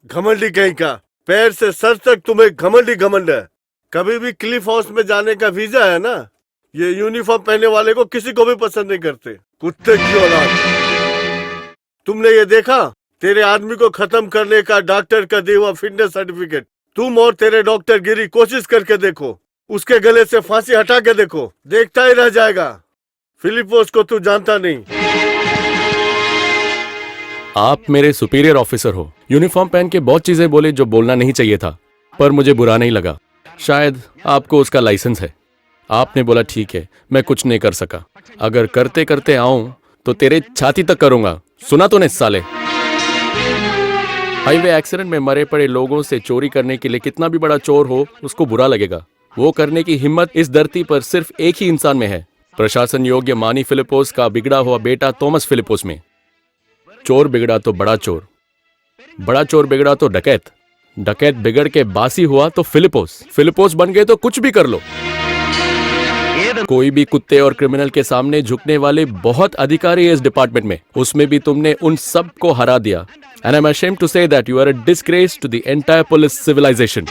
घमंडी कहीं का, पैर से सर तक तुम्हें घमंडी घमंड है। कभी भी क्लिफ हाउस में जाने का वीजा है ना, ये यूनिफॉर्म पहनने वाले को किसी को भी पसंद नहीं करते, कुत्ते की औलाद। तुमने ये देखा, तेरे आदमी को खत्म करने का डॉक्टर का दिया हुआ फिटनेस सर्टिफिकेट, तुम और तेरे डॉक्टर गिरी कोशिश करके देखो, उसके गले से फांसी हटा के देखो, देखता ही रह जाएगा। फिलिपोस को तू जानता नहीं। आप मेरे सुपीरियर ऑफिसर हो, यूनिफॉर्म पहन के बहुत चीजें बोले जो बोलना नहीं चाहिए था, पर मुझे बुरा नहीं लगा। शायद आपको उसका लाइसेंस है। आपने बोला ठीक है, मैं कुछ नहीं कर सका। अगर करते करते आऊं तो तेरे छाती तक करूंगा। सुना तूने साले? हाईवे एक्सीडेंट में मरे पड़े लोगों से चोरी करने के लिए कितना भी बड़ा चोर हो, उसको बुरा लगेगा। वो करने की हिम्मत इस धरती पर सिर्फ एक ही इंसान में है, प्रशासन योग्य मानी फिलिपोस का बिगड़ा हुआ बेटा थॉमस फिलिपोस में। चोर बिगड़ा तो बड़ा चोर, बड़ा चोर बिगड़ा तो डकैत, डकैत बिगड़ के बासी हुआ तो फिलिपोस, फिलिपोस बन गए तो कुछ भी कर लो। कोई भी कुत्ते और क्रिमिनल के सामने झुकने वाले बहुत अधिकारी है इस डिपार्टमेंट में, उसमें भी तुमने उन सब को हरा दिया। And I am ashamed to say that you are a disgrace to the entire police civilization।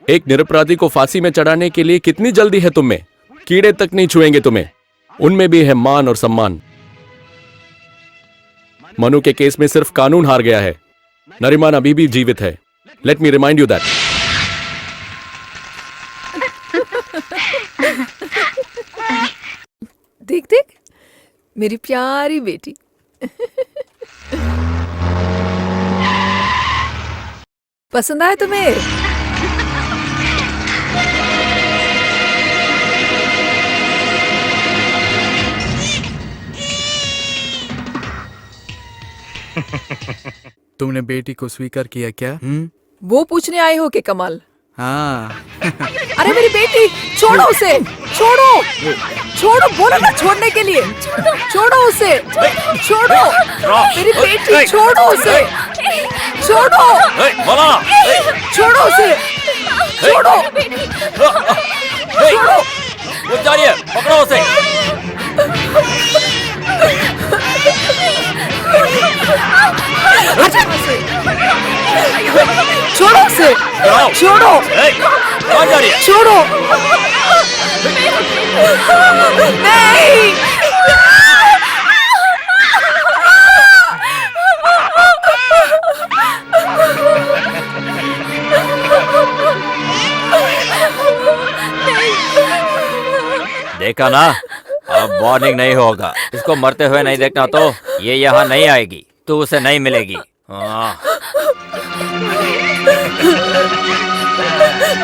एक निरपराधी को फांसी में चढ़ाने के लिए कितनी जल्दी है तुम में? कीड़े तक नहीं छुएंगे तुम्हें। उनमें भी है मान और सम्मान। मनु के केस में सिर्फ कानून हार गया है, नरीमान अभी भी जीवित है। Let me remind you that. देख देख मेरी प्यारी बेटी। पसंद आया तुम्हें? तुमने बेटी को स्वीकार किया क्या? वो पूछने आए हो के कमाल? हाँ। अरे मेरी बेटी, छोड़ो उसे, छोड़ो, छोड़ो, बोलो ना छोड़ने के लिए, छोड़ो उसे, छोड़ो मेरी बेटी, छोड़ो उसे, छोड़ो, छोड़ो उसे, छोड़ो, छोड़ो, वो जा रही है, पकड़ो उसे। छोड़ो उसे, छोड़ो, कहाँ जा रही है? छोड़ो, नहीं। देखा ना, अब वार्निंग नहीं होगा। इसको मरते हुए नहीं देखना तो ये यहाँ नहीं आएगी, तू उसे नहीं मिलेगी। हाँ।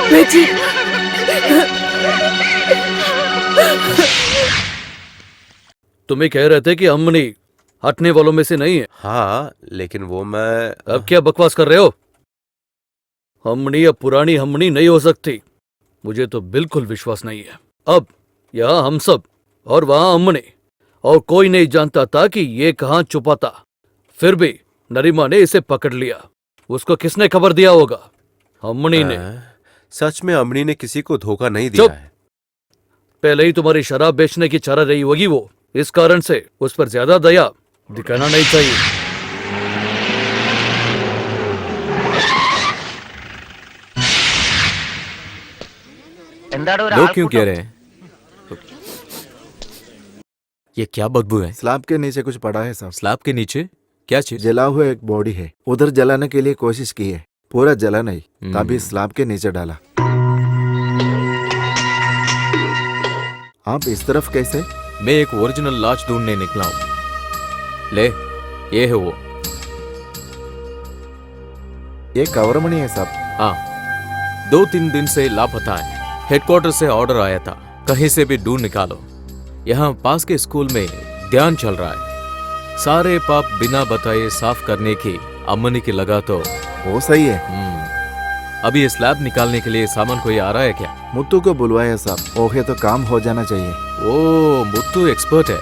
बेटी, तुम्हें कह रहे थे कि अम्मनी हटने वालों में से नहीं है। हाँ, लेकिन वो मैं अब क्या बकवास कर रहे हो? अम्मनी अब पुरानी अम्मनी नहीं हो सकती। मुझे तो बिल्कुल विश्वास नहीं है। अब यहाँ हम सब और वहाँ अम्मनी, और कोई नहीं जानता था कि ये कहाँ छुपा था। फिर भी नरीमा ने इसे पकड़ लिया। उसको किसने खबर दिया होगा? अम्मनी ने। सच में अम्मनी ने किसी को धोखा नहीं दिया है। पहले ही तुम्हारी शराब बेचने की चाह रही होगी वो, इस कारण से उस पर ज्यादा दया दिखाना नहीं चाहिए। लोग क्यों कह रहे हैं? ये क्या बदबू है? स्लैब के नीचे कुछ पड़ा है साहब। स्लैब के नीचे क्या चीज? जला हुआ एक बॉडी है, उधर जलाने के लिए कोशिश की है, पूरा जला नहीं, तभी स्लैब के नीचे डाला। आप इस तरफ कैसे? मैं एक ओरिजिनल लाश ढूंढने निकला हूँ। ले, ये है वो। ये कवरमणि है साहब। हाँ, 2-3 दिन से लापता है। हेडक्वार्टर से ऑर्डर आया था, कहीं से भी ढूंढ निकालो। यहाँ पास के स्कूल में ध्यान चल रहा है। सारे पाप बिना बताए साफ करने की अम्मनी की लगा तो वो सही है। अभी ये स्लैब निकालने के लिए सामान कोई आ रहा है क्या? मुत्तू को बुलवाया साहब, ओके तो काम हो जाना चाहिए। ओ, मुत्तू एक्सपर्ट है।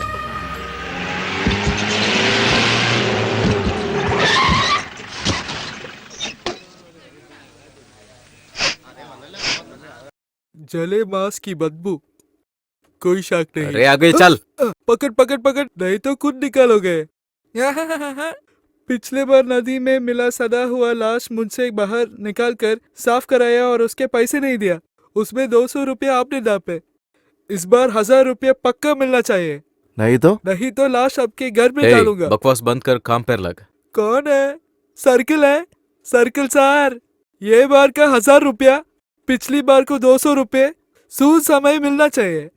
जले मांस की बदबू, कोई शक नहीं। अरे आगे चल। पकड़ पकड़ पकड़, नहीं तो खुद निकालोगे। पिछले बार नदी में मिला सड़ा हुआ लाश मुझसे बाहर निकाल कर साफ कराया और उसके पैसे नहीं दिया। उसमें 200 रुपया आपने डापे। इस बार 1000 रुपया पक्का मिलना चाहिए, नहीं तो नहीं तो लाश आपके घर में ए, डालूंगा। बकवास बंद कर, काम पर लग। कौन है? सर्किल है, सर्किल सर। ये बार का 1000 रुपया, पिछली बार को 200 रुपये सूद समय मिलना चाहिए।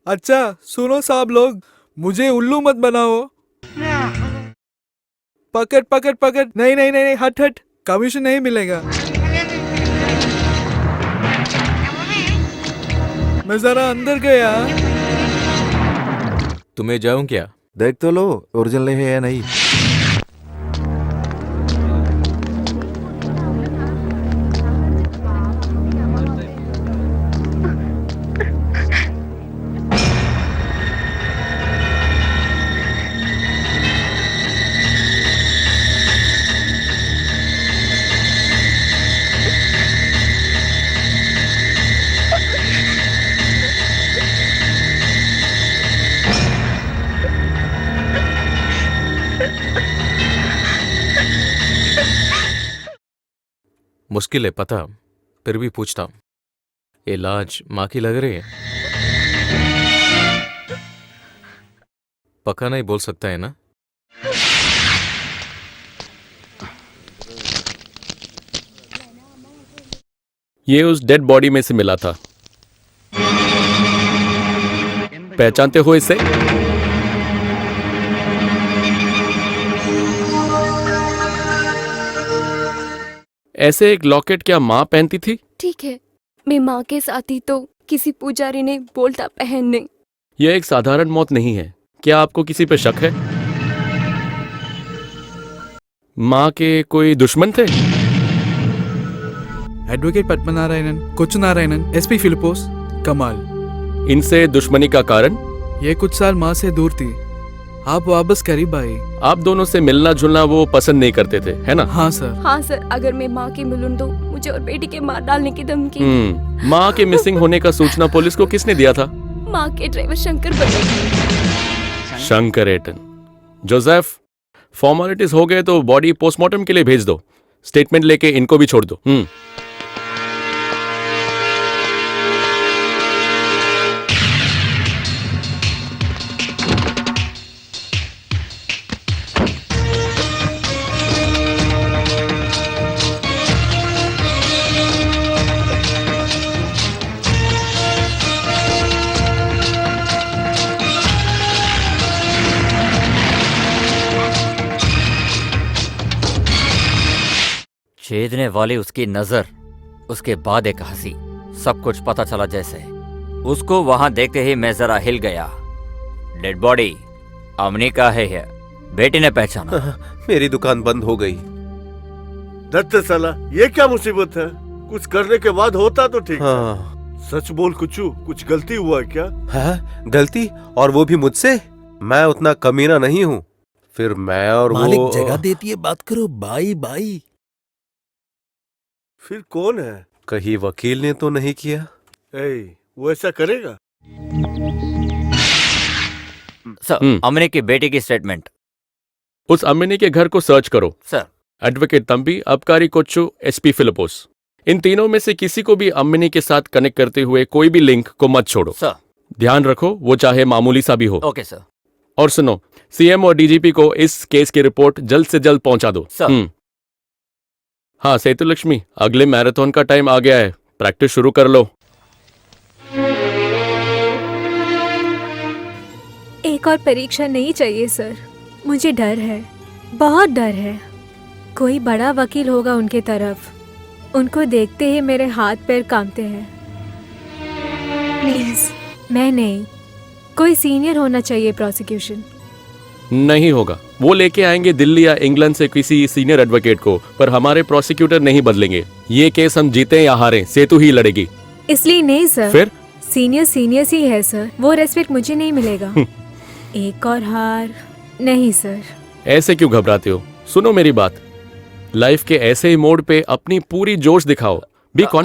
अच्छा सुनो साहब लोग, मुझे उल्लू मत बनाओ। पकड़ पकड़ पकड़, नहीं नहीं नहीं, हट हट, कमीशन नहीं मिलेगा। मैं जरा अंदर गया। तुम्हें जाऊं क्या? देख तो लो ओरिजिनल है या नहीं। मुश्किल है पता, फिर भी पूछता हूं। ये लाज माँ की लग रही है? पक्का नहीं बोल सकता है ना? ये उस डेड बॉडी में से मिला था। पहचानते हो इसे? ऐसे एक लॉकेट क्या माँ पहनती थी? ठीक है, मैं माँ के साथ ही तो किसी पुजारी ने बोलता पहनने। यह एक साधारण मौत नहीं है। क्या आपको किसी पे शक है? माँ के कोई दुश्मन थे? एडवोकेट पद्मनारायणन, कोचुनारायणन, एसपी फिलिपोस, कमाल। इनसे दुश्मनी का कारण? ये कुछ साल माँ से दूर थी, आप वापस करीब आए। आप दोनों से मिलना जुलना वो पसंद नहीं करते थे, है ना? हाँ सर। हाँ सर, अगर मैं माँ के मिलूं तो मुझे और बेटी के मार डालने की धमकी। माँ के मिसिंग होने का सूचना पुलिस को किसने दिया था? माँ के ड्राइवर शंकर बने। शंकर एटन। जोसेफ, फॉर्मेलिटीज हो गए तो बॉडी पोस्टमार्टम के लिए भेज दो। स्टेटमेंट लेके इनको भी छोड़ दो। छेदने वाली उसकी नजर, उसके बाद एक हंसी, सब कुछ पता चला जैसे। उसको वहां देखते ही मैं जरा हिल गया। डेड बॉडी अमनी का है, बेटी ने पहचाना। मेरी दुकान बंद हो गई। दत्त साला, ये क्या मुसीबत है? कुछ करने के बाद होता तो ठीक था। हाँ। सच बोल कुचू, कुछ गलती हुआ है क्या? हाँ, गलती? और वो भी मुझसे? मैं उतना कमीना नहीं हूँ। फिर मैं और मालिक वो जगह देती है, बात करो। By by. फिर कौन है? कहीं वकील ने तो नहीं किया? वो ऐसा करेगा? सर, अमनी की बेटी की स्टेटमेंट। उस अम्मिनी के घर को सर्च करो। सर। एडवोकेट तंबी, अबकारी कोच्चू, एसपी फिलिपोस, इन तीनों में से किसी को भी अम्मिनी के साथ कनेक्ट करते हुए कोई भी लिंक को मत छोड़ो। सर। ध्यान रखो, वो चाहे मामूली सा भी हो। Okay sir. और सुनो, सीएम और डीजीपी को इस केस की रिपोर्ट जल्द से जल्द पहुंचा दो। सर। हाँ सेतुलक्ष्मी, अगले मैराथन का टाइम आ गया है, प्रैक्टिस शुरू कर लो। एक और परीक्षा नहीं चाहिए सर, मुझे डर है, बहुत डर है। कोई बड़ा वकील होगा उनके तरफ, उनको देखते ही मेरे हाथ पैर कांपते हैं। प्लीज, मैं नहीं, कोई सीनियर होना चाहिए प्रोसिक्यूशन। नहीं होगा, वो लेके आएंगे दिल्ली या इंग्लैंड से किसी सीनियर एडवोकेट को, पर हमारे प्रोसिक्यूटर नहीं बदलेंगे। ये केस हम जीते या हारे, सेतु ही लड़ेगी। इसलिए नहीं सर। फिर सीनियर ही है सर, वो रेस्पेक्ट मुझे नहीं मिलेगा। एक और हार नहीं सर। ऐसे क्यों घबराते हो? सुनो मेरी बात, लाइफ के ऐसे ही मोड पे अपनी पूरी जोश दिखाओ। बी